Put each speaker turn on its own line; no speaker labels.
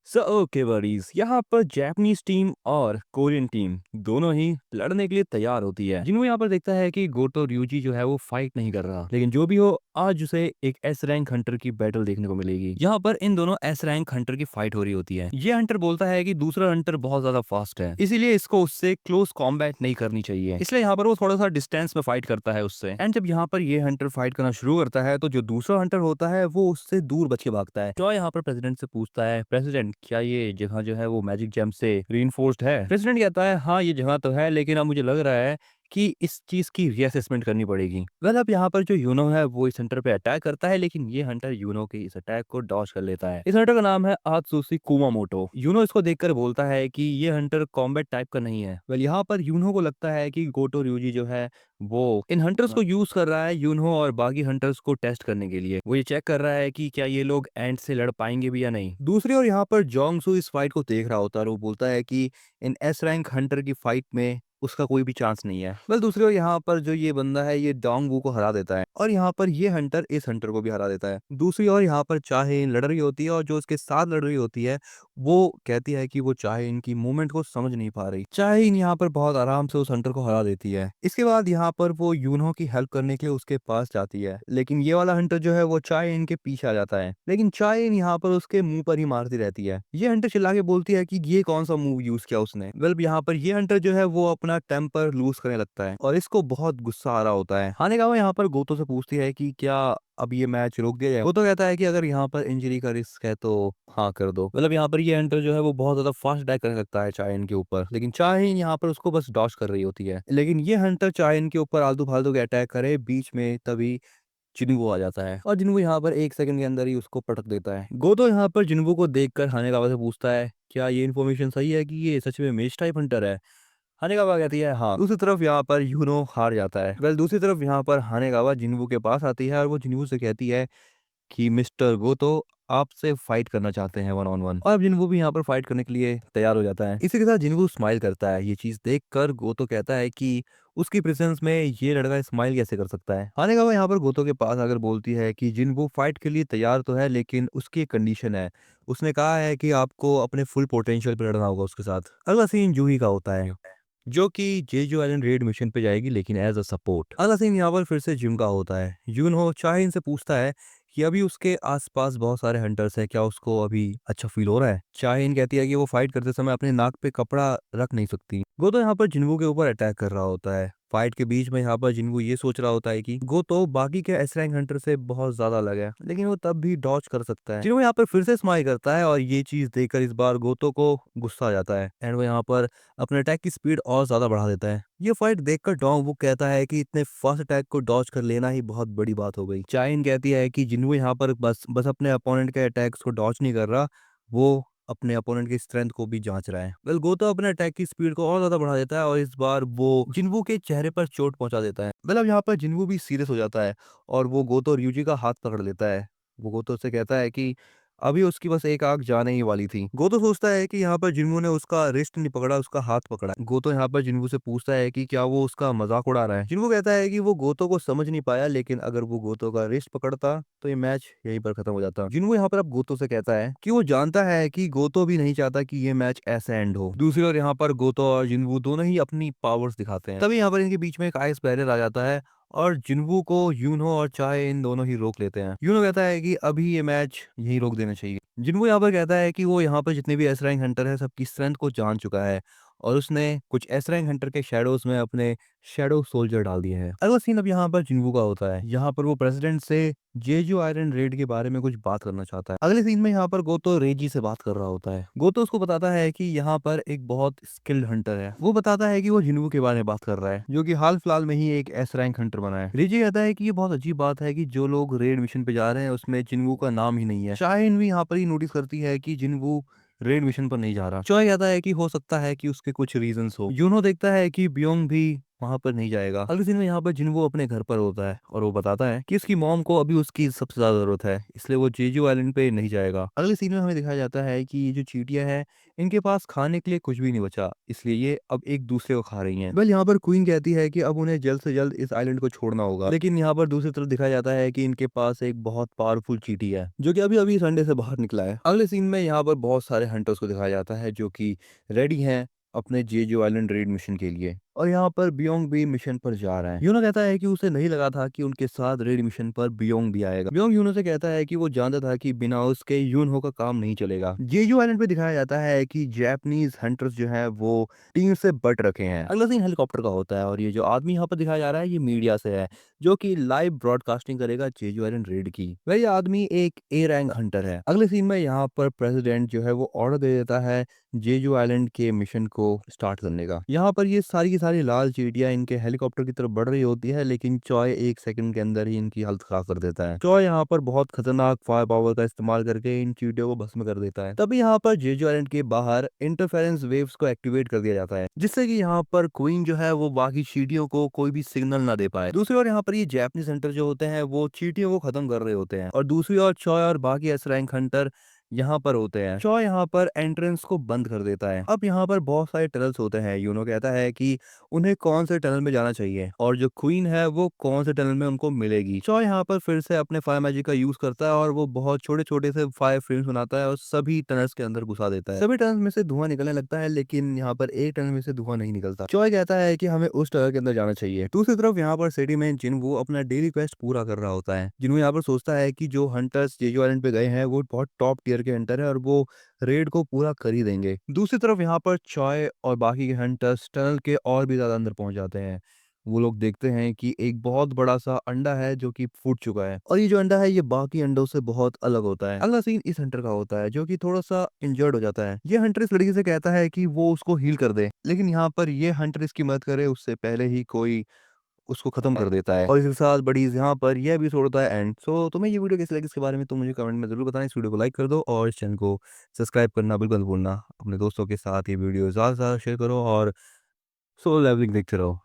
So okay buddies, यहाँ पर Japanese team और कोरियन टीम दोनों ही लड़ने के लिए तैयार होती है। जिन्हों यहाँ पर देखता है कि गोतो ryuji जो है वो फाइट नहीं कर रहा, लेकिन जो भी हो आज उसे एक एस रैंक हंटर की बैटल देखने को मिलेगी। यहाँ पर इन दोनों एस रैंक हंटर की फाइट हो रही होती है। ये हंटर बोलता है कि दूसरा हंटर बहुत ज्यादा फास्ट है, इसीलिए इसको उससे क्लोज कॉम्बैट नहीं करनी चाहिए। इसलिए यहाँ पर वो थोड़ा सा डिस्टेंस में फाइट करता है उससे। एंड जब यहाँ पर ये हंटर फाइट करना शुरू करता है तो जो दूसरा हंटर होता है वो उससे दूर बच के भागता है। तो यहाँ पर प्रेसिडेंट से पूछता है, प्रेसिडेंट क्या ये जगह जो है वो मैजिक जेम से रीइंफोर्स्ड है? प्रेसिडेंट कहता है हाँ ये जगह तो है, लेकिन अब मुझे लग रहा है कि इस चीज की रीअसेसमेंट करनी पड़ेगी। वेल अब यहाँ पर जो यूनो है वो इस हंटर पे अटैक करता है, लेकिन ये हंटर यूनो के इस अटैक को डॉज कर लेता है। इस हंटर का नाम है आत्सुशी कुमामोटो। यूनो इसको देखकर बोलता है कि ये हंटर कॉम्बैट टाइप का नहीं है। वेल यहाँ पर यूनो को लगता है कि गोटो ryuji जो है वो इन हंटर्स को यूज कर रहा है यूनो और बाकी हंटर्स को टेस्ट करने के लिए। वो ये चेक कर रहा है कि क्या ये लोग एंड से लड़ पाएंगे भी या नहीं। दूसरी ओर यहाँ पर जोंगसू इस फाइट को देख रहा होता है और वो बोलता है कि इन एस रैंक हंटर की फाइट में उसका कोई भी चांस नहीं है। वेल दूसरी ओर यहाँ पर जो ये बंदा है ये डोंग वू को हरा देता है और यहाँ पर ये हंटर इस हंटर को भी हरा देता है। दूसरी ओर यहाँ पर चाहे लड़ रही होती है और जो उसके साथ लड़ रही होती है वो कहती है कि वो चाहे इनकी मूवमेंट को समझ नहीं पा रही। चाहे इन यहाँ पर बहुत आराम से उस हंटर को हरा देती है। इसके बाद यहाँ पर वो यूनो की हेल्प करने के लिए उसके पास जाती है, लेकिन ये वाला हंटर जो है वो चाहे इनके पीछे आ जाता है, लेकिन चाहे इन यहाँ पर उसके मुंह पर ही मारती रहती है। ये हंटर चिल्ला के बोलती है कि ये कौन सा मूव यूज किया उसने। वेल यहाँ पर ये हंटर जो है वो अपना टेम्पर लूज करने लगता है और इसको बहुत गुस्सा आ रहा होता है। हानेगावा यहाँ पर गोतो से पूछती है कि क्या अब ये मैच रोक दिया जाए। वो तो कहता है कि अगर यहाँ पर इंजरी का रिस्क है तो हाँ कर दो। मतलब यहाँ पर ये हंटर जो है वो बहुत ज्यादा फास्ट अटैक करने लगता है चाइन के ऊपर, लेकिन चाइन यहाँ पर उसको बस डॉज कर रही होती है। लेकिन ये हंटर चाइन के ऊपर आलतू फालतू के अटैक करे बीच में, तभी जिन्वू आ जाता है और जिन्वू यहाँ पर एक सेकंड के अंदर ही उसको पटक देता है। गोतो यहाँ पर जिन्वू को देखकर हानेगावा से पूछता है, क्या ये इन्फॉर्मेशन सही है कि ये सच में मेष टाइप हंटर है? हानेगावा कहती है हाँ। दूसरी तरफ यहाँ पर यूनो हार जाता है। वेल दूसरी तरफ यहाँ पर हानेगावा जिन्वू के पास आती है और वो जिन्वू से कहती है कि मिस्टर गोतो आपसे फाइट करना चाहते हैं वन ऑन वन। और अब जिन्वू भी यहाँ पर फाइट करने के लिए तैयार हो जाता है। इसी के साथ जिन्वू स्माइल करता है। ये चीज देखकर गोतो कहता है कि उसकी प्रेजेंस में ये लड़का स्माइल कैसे कर सकता है। हानेगावा यहाँ पर गोतो के पास आकर बोलती है कि जिन्वू फाइट के लिए तैयार तो है, लेकिन उसकी एक कंडीशन है। उसने कहा है कि आपको अपने फुल पोटेंशियल पे लड़ना होगा उसके साथ। अगला सीन जूही का होता है जो कि जेजू आइलैंड रेड मिशन पे जाएगी, लेकिन एज अ सपोर्ट। अगला सीन यहाँ पर फिर से जिम का होता है। यूनहो चाहे से पूछता है कि अभी उसके आसपास बहुत सारे हंटर्स हैं, क्या उसको अभी अच्छा फील हो रहा है? चाहे कहती है कि वो फाइट करते समय अपने नाक पे कपड़ा रख नहीं सकती। गोतो यहाँ पर जिन्वू के ऊपर अटैक कर रहा होता है। फाइट के बीच में यहाँ पर जिन्वू ये सोच रहा होता है कि गोतो बाकी के एस रैंक हंटर से बहुत ज्यादा अलग है, लेकिन वो तब भी डॉज कर सकता है। जिन्वू यहाँ पर फिर से स्माइल करता है और ये चीज देखकर इस बार गोतो को गुस्सा आ जाता है एंड वो यहाँ पर अपने अटैक की स्पीड और ज्यादा बढ़ा देता है। ये फाइट देखकर डोंग वो कहता है कि इतने फास्ट अटैक को डॉज कर लेना ही बहुत बड़ी बात हो गई। चाइन कहती है कि जिन्वू यहाँ पर बस अपने अपोनेंट के अटैक्स को डॉज नहीं कर रहा, वो अपने अपोनेंट की स्ट्रेंथ को भी जांच रहा है। वेल गोतो अपने अटैक की स्पीड को और ज्यादा बढ़ा देता है और इस बार वो जिन्वू के चेहरे पर चोट पहुंचा देता है। वेल अब यहाँ पर जिन्वू भी सीरियस हो जाता है और वो गोतो ryuji का हाथ पकड़ लेता है। वो गोतो से कहता है कि अभी उसकी बस एक आंख जाने ही वाली थी। गोतो सोचता है कि यहाँ पर जिन्वू ने उसका रिस्ट नहीं पकड़ा, उसका हाथ पकड़ा। गोतो यहाँ पर जिन्वू से पूछता है कि क्या वो उसका मजाक उड़ा रहा है। जिन्वू कहता है कि वो गोतो को समझ नहीं पाया, लेकिन अगर वो गोतो का रिस्ट पकड़ता तो ये मैच यहीं पर खत्म हो जाता। जिन्वू यहाँ पर अब गोतो से कहता है कि वो जानता है कि गोतो भी नहीं चाहता कि ये मैच ऐसे एंड हो। दूसरी ओर यहाँ पर गोतो और जिन्वू दोनों ही अपनी पावर्स दिखाते हैं। तभी यहाँ पर इनके बीच में एक आइस बैरियर आ जाता है और जिन्वू को यूनो और चाहे इन दोनों ही रोक लेते हैं। यूनो कहता है कि अभी ये मैच यहीं रोक देना चाहिए। जिन्वू यहाँ पर कहता है कि वो यहाँ पर जितने भी एस रैंक हंटर है सबकी स्ट्रेंथ को जान चुका है और उसने कुछ एस रैंक हंटर के शैडोज में अपने शैडो सोल्जर डाल दिए हैं। अगला सीन अब यहाँ पर जिन्वू का होता है। यहाँ पर वो प्रेसिडेंट से जेजू आयरन रेड के बारे में कुछ बात करना चाहता है। अगले सीन में यहाँ पर गोतो रेजी से बात कर रहा होता है। गोतो उसको बताता है कि यहाँ पर एक बहुत स्किल्ड हंटर है। वो बताता है कि वो जिन्वू के बारे में बात कर रहा है, जो कि हाल फिलहाल में ही एक एस रैंक हंटर बना है। रेजी कहता है कि ये बहुत अजीब बात है कि जो लोग रेड मिशन पे जा रहे हैं उसमें जिन्वू का नाम ही नहीं है। शाहिन भी यहाँ पर ही नोटिस करती है कि जिन्वू रेड मिशन पर नहीं जा रहा। चॉय कहता है कि हो सकता है कि उसके कुछ रीजंस हो। यूनो देखता है कि बियोंग भी वहाँ पर नहीं जाएगा। अगले सीन में यहाँ पर जिन्वो अपने घर पर होता है और वो बताता है कि उसकी मॉम को अभी उसकी सबसे ज़्यादा ज़रूरत है, इसलिए वो जेजू आइलैंड पे नहीं जाएगा। अगले सीन में हमें दिखाया जाता है कि ये जो चींटियाँ हैं, इनके पास खाने के लिए कुछ भी नहीं बचा, इसलिए ये अब एक-दूसरे को खा रही हैं। वेल यहाँ पर क्वीन कहती है कि अब उन्हें जल्द से जल्द इस आइलैंड को छोड़ना होगा। लेकिन यहाँ पर दूसरी तरफ दिखाया जाता है कि इनके पास एक बहुत पावरफुल चींटी है, जो कि अभी-अभी संडे से बाहर निकला है। अगले सीन में यहाँ पर बहुत सारे हंटर्स को दिखाया जाता है जो कि रेडी हैं अपने जेजू आइलैंड रेड मिशन के लिए। और यहाँ पर बियोंग भी मिशन पर जा रहा है। यूनो कहता है कि उसे नहीं लगा था कि उनके साथ रेड मिशन पर बियोंग भी आएगा। बियोंग यूनो से कहता है कि वो जानता था कि बिना उसके यूनहो का काम नहीं चलेगा। जेजू आइलैंड पे दिखाया जाता है कि जापानीज हंटर्स जो है वो टीम से बट रखे हैं। अगला सीन हेलीकॉप्टर का होता है और ये जो आदमी यहाँ पर दिखाया जा रहा है ये मीडिया से है, जो कि लाइव ब्रॉडकास्टिंग करेगा जेजू आइलैंड रेड की। वह ये आदमी एक ए रैंक हंटर है। अगले सीन में यहाँ पर प्रेसिडेंट जो है वो ऑर्डर दे देता है जेजू आइलैंड के मिशन को स्टार्ट करने का। यहाँ पर ये सारी की सारी लाल चींटियां इनके हेलीकॉप्टर की तरफ बढ़ रही होती है, लेकिन चॉय एक सेकंड के अंदर ही इनकी हालत खराब कर देता है। चॉय यहाँ पर बहुत खतरनाक फायर पावर का इस्तेमाल करके इन चींटियों को भस्म कर देता है। तभी यहाँ पर जेजू आइलैंड के बाहर इंटरफेरेंस वेव्स को एक्टिवेट कर दिया जाता है, जिससे कि यहाँ पर क्वीन जो है वो बाकी चींटियों को कोई भी सिग्नल ना दे पाए। दूसरी ओर यहाँ पर ये जापानीज हंटर जो होते हैं वो चींटियों को खत्म कर रहे होते हैं, और दूसरी ओर चॉय और बाकी एस रैंक हंटर यहाँ पर होते हैं। शॉ यहाँ पर एंट्रेंस को बंद कर देता है। अब यहाँ पर बहुत सारे टनल्स होते हैं। यूनो कहता है कि उन्हें कौन से टनल में जाना चाहिए और जो क्वीन है वो कौन से टनल में उनको मिलेगी। शॉ यहाँ पर फिर से अपने फायर मैजिक का यूज करता है और वो बहुत छोटे छोटे से फायर फ्रेम्स बनाता है और सभी टनल्स के अंदर घुसा देता है। सभी टनल्स में से धुआं निकलने लगता है, लेकिन यहाँ पर एक टनल में से धुआं नहीं निकलता। चॉय कहता है कि हमें उस टनल के अंदर जाना चाहिए। दूसरी तरफ यहाँ पर सिटी में जिनवो अपना डेली क्वेस्ट पूरा कर रहा होता है। जिनवो यहाँ पर सोचता है कि जो हंटर्स जेजू आइलैंड पे गए हैं वो बहुत टॉप टियर के हंटर है और वो रेड को पूरा कर ही देंगे। दूसरी तरफ यहाँ पर चॉय और बाकी के हंटर्स टनल के और भी ज्यादा अंदर पहुंच जाते हैं। वो लोग देखते हैं कि एक बहुत बड़ा सा अंडा है जो कि फूट चुका है, और ये जो अंडा है ये बाकी अंडों से बहुत अलग होता है। अगला सीन इस हंटर का होता है जो कि थोड़ा सा इंजर्ड हो जाता है। ये हंटर इस लड़की से कहता है कि वो उसको हील कर दे, लेकिन यहाँ पर ये हंटर इसकी मदद करे उससे पहले ही कोई उसको खत्म कर देता है। और इसके साथ बड़ी यहाँ पर यह एपिसोड होता है एंड। सो तुम्हें ये वीडियो कैसी लगी इसके बारे में तो मुझे कमेंट में जरूर बताएं। इस वीडियो को लाइक कर दो और इस चैनल को सब्सक्राइब करना बिल्कुल मत भूलना। अपने दोस्तों के साथ ये वीडियो ज़्यादा से ज़्यादा शेयर करो और सोलो लेवलिंग देखते रहो।